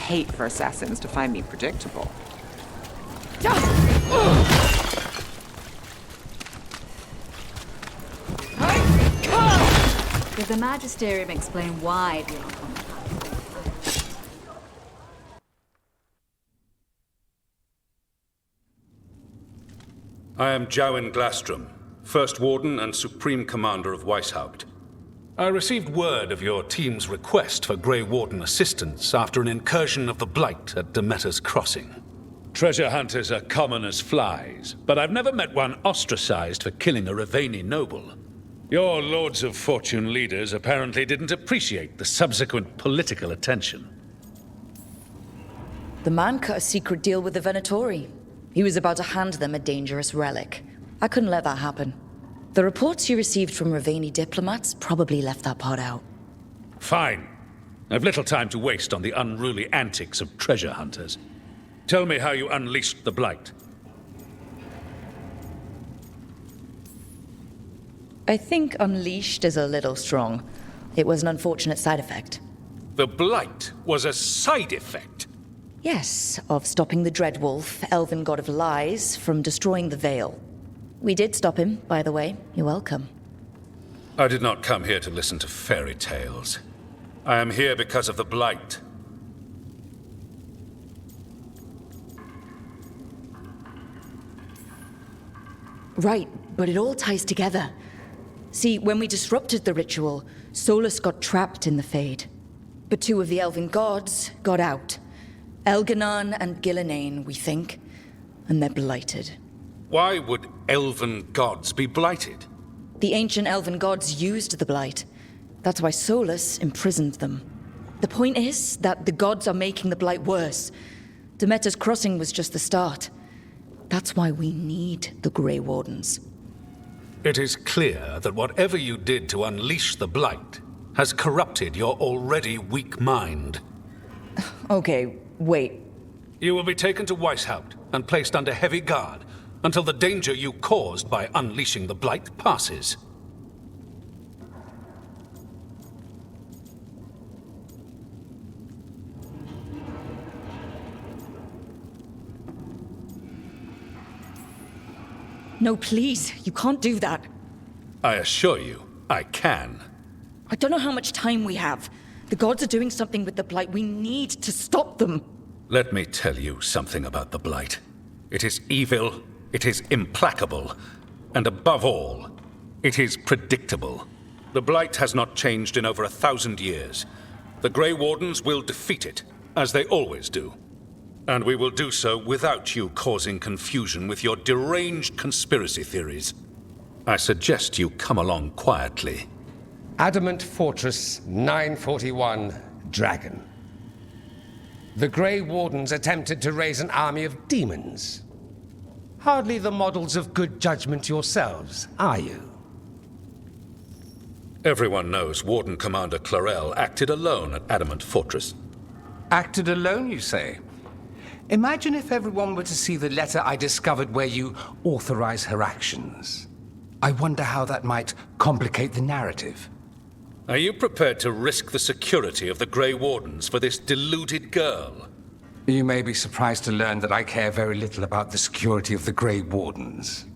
hate for assassins to find me predictable. Did the Magisterium explain why the outcome? I am Jowen Glastrom, First Warden and Supreme Commander of Weishaupt. I received word of your team's request for Grey Warden assistance after an incursion of the Blight at Demeter's Crossing. Treasure hunters are common as flies, but I've never met one ostracized for killing a Raveni noble. Your Lords of Fortune leaders apparently didn't appreciate the subsequent political attention. The man cut a secret deal with the Venatori. He was about to hand them a dangerous relic. I couldn't let that happen. The reports you received from Raveni diplomats probably left that part out. Fine. I've little time to waste on the unruly antics of treasure hunters. Tell me how you unleashed the Blight. I think unleashed is a little strong. It was an unfortunate side effect. The Blight was a side effect? Yes, of stopping the Dreadwolf, elven god of lies, from destroying the Veil. We did stop him, by the way. You're welcome. I did not come here to listen to fairy tales. I am here because of the Blight. Right, but it all ties together. See, when we disrupted the ritual, Solus got trapped in the Fade. But two of the elven gods got out. Elganon and Gillenane, we think. And they're blighted. Why would elven gods be blighted? The ancient elven gods used the blight. That's why Solus imprisoned them. The point is that the gods are making the blight worse. Demeter's Crossing was just the start. That's why we need the Grey Wardens. It is clear that whatever you did to unleash the Blight has corrupted your already weak mind. Okay, wait. You will be taken to Weishaupt and placed under heavy guard until the danger you caused by unleashing the Blight passes. No, please, you can't do that. I assure you, I can. I don't know how much time we have. The gods are doing something with the Blight. We need to stop them. Let me tell you something about the Blight. It is evil, it is implacable, and above all, it is predictable. The Blight has not changed in over 1,000 years. The Grey Wardens will defeat it, as they always do. And we will do so without you causing confusion with your deranged conspiracy theories. I suggest you come along quietly. Adamant Fortress 941, Dragon. The Grey Wardens attempted to raise an army of demons. Hardly the models of good judgment yourselves, are you? Everyone knows Warden Commander Clarel acted alone at Adamant Fortress. Acted alone, you say? Imagine if everyone were to see the letter I discovered where you authorize her actions. I wonder how that might complicate the narrative. Are you prepared to risk the security of the Grey Wardens for this deluded girl? You may be surprised to learn that I care very little about the security of the Grey Wardens.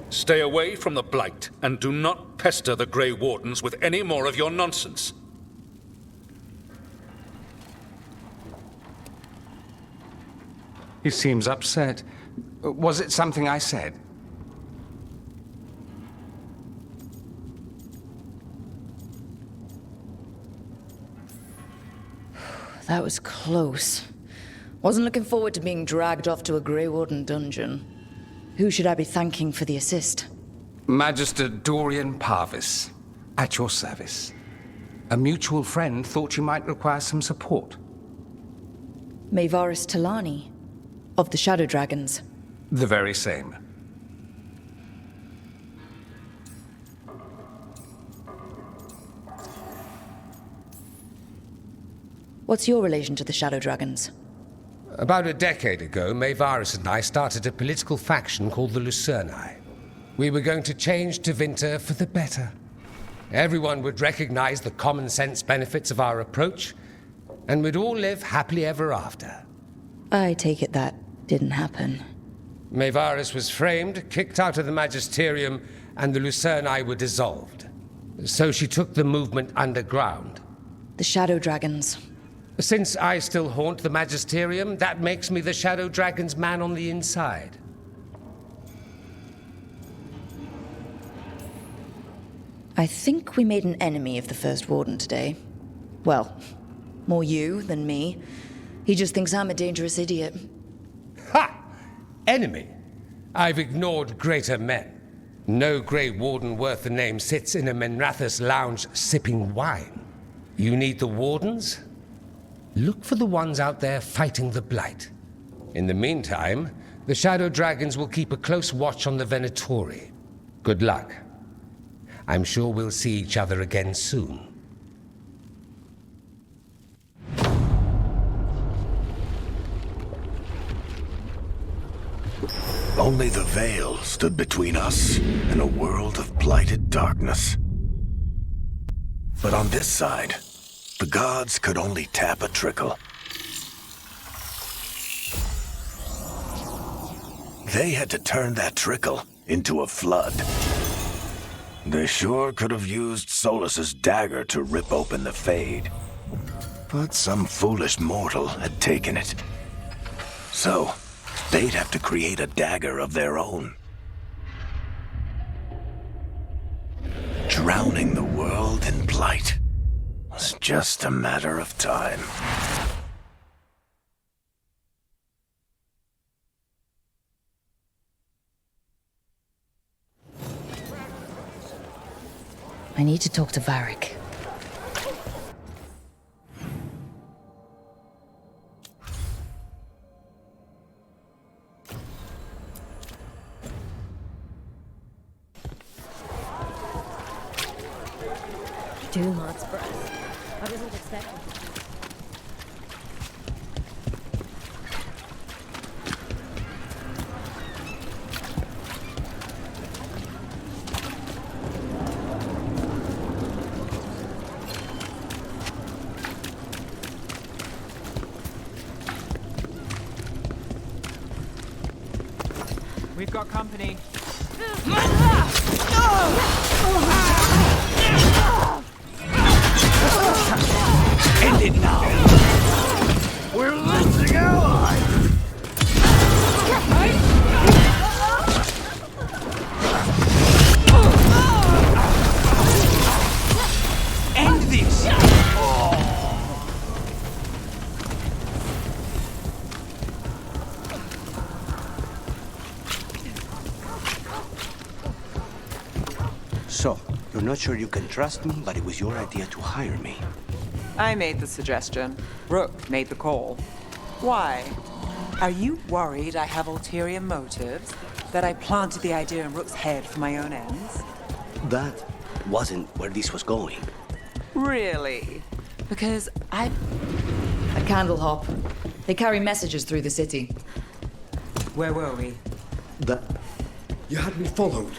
Stay away from the Blight, and do not pester the Grey Wardens with any more of your nonsense. He seems upset. Was it something I said? That was close. Wasn't looking forward to being dragged off to a Grey Warden dungeon. Who should I be thanking for the assist? Magister Dorian Parvis, at your service. A mutual friend thought you might require some support. Maevaris Talani, of the Shadow Dragons. The very same. What's your relation to the Shadow Dragons? About a decade ago, Maevaris and I started a political faction called the Lucerni. We were going to change Tevinter for the better. Everyone would recognize the common sense benefits of our approach, and we'd all live happily ever after. I take it that didn't happen. Maevaris was framed, kicked out of the Magisterium, and the Lucerni were dissolved. So she took the movement underground. The Shadow Dragons. Since I still haunt the Magisterium, that makes me the Shadow Dragon's man on the inside. I think we made an enemy of the First Warden today. Well, more you than me. He just thinks I'm a dangerous idiot. Ha! Enemy? I've ignored greater men. No Grey Warden worth the name sits in a Menrathus lounge sipping wine. You need the Wardens? Look for the ones out there fighting the Blight. In the meantime, the Shadow Dragons will keep a close watch on the Venatori. Good luck. I'm sure we'll see each other again soon. Only the veil stood between us and a world of blighted darkness. But on this side, the gods could only tap a trickle. They had to turn that trickle into a flood. They sure could have used Solus's dagger to rip open the Fade. But some foolish mortal had taken it. So, they'd have to create a dagger of their own. Drowning the world in blight was just a matter of time. I need to talk to Varric. Too much breath. I wasn't expecting it. We've got company. End it now! We're losing allies! End this! So, you're not sure you can trust me, but it was your idea to hire me. I made the suggestion. Rook made the call. Why? Are you worried I have ulterior motives? That I planted the idea in Rook's head for my own ends? That wasn't where this was going. Really? Because I... A candle hop. They carry messages through the city. Where were we? That... You had me followed.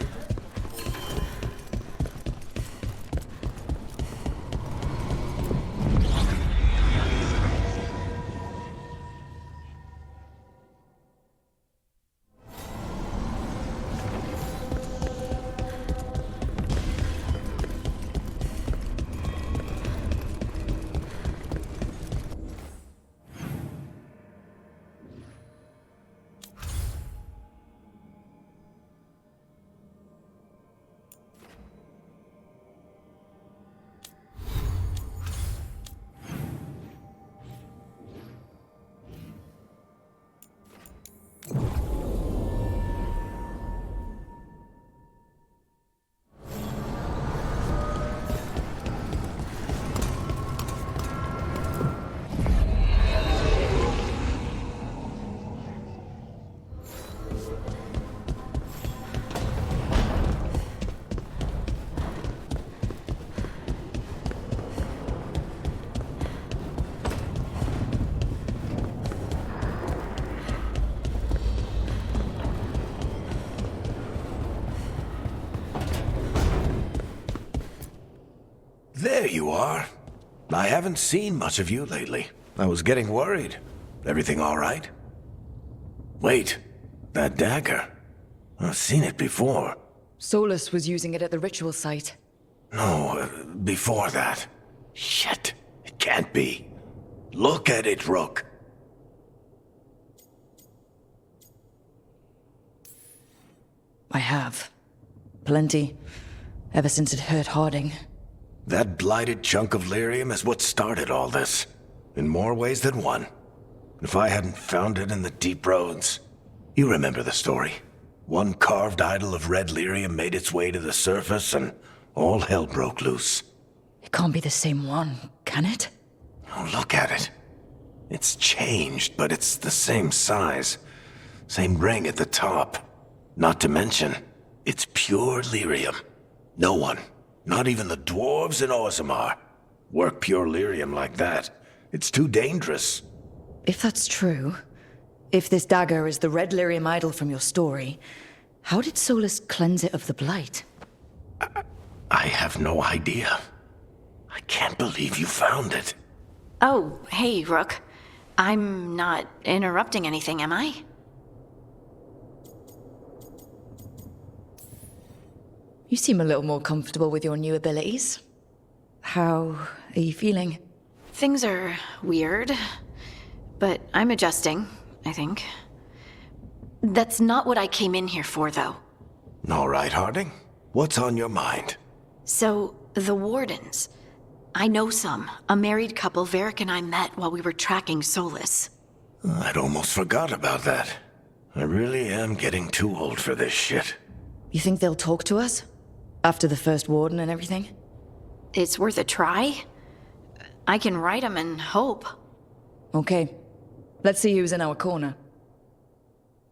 There you are. I haven't seen much of you lately. I was getting worried. Everything all right? Wait, that dagger. I've seen it before. Solus was using it at the ritual site. No, before that. Shit, it can't be. Look at it, Rook. I have. Plenty. Ever since it hurt Harding. That blighted chunk of lyrium is what started all this. In more ways than one. If I hadn't found it in the deep roads... You remember the story. One carved idol of red lyrium made its way to the surface and all hell broke loose. It can't be the same one, can it? Oh, look at it. It's changed, but it's the same size. Same ring at the top. Not to mention, it's pure lyrium. No one, not even the dwarves in Orzammar, work pure lyrium like that. It's too dangerous. If that's true, if this dagger is the red lyrium idol from your story, how did Solus cleanse it of the blight? I have no idea. I can't believe you found it. Oh, hey, Rook. I'm not interrupting anything, am I? You seem a little more comfortable with your new abilities. How are you feeling? Things are weird, but I'm adjusting, I think. That's not what I came in here for, though. All right, Harding. What's on your mind? So, the Wardens. I know some. A married couple Varric and I met while we were tracking Solus. I'd almost forgot about that. I really am getting too old for this shit. You think they'll talk to us? After the first warden and everything? It's worth a try. I can write them and hope. Okay. Let's see who's in our corner.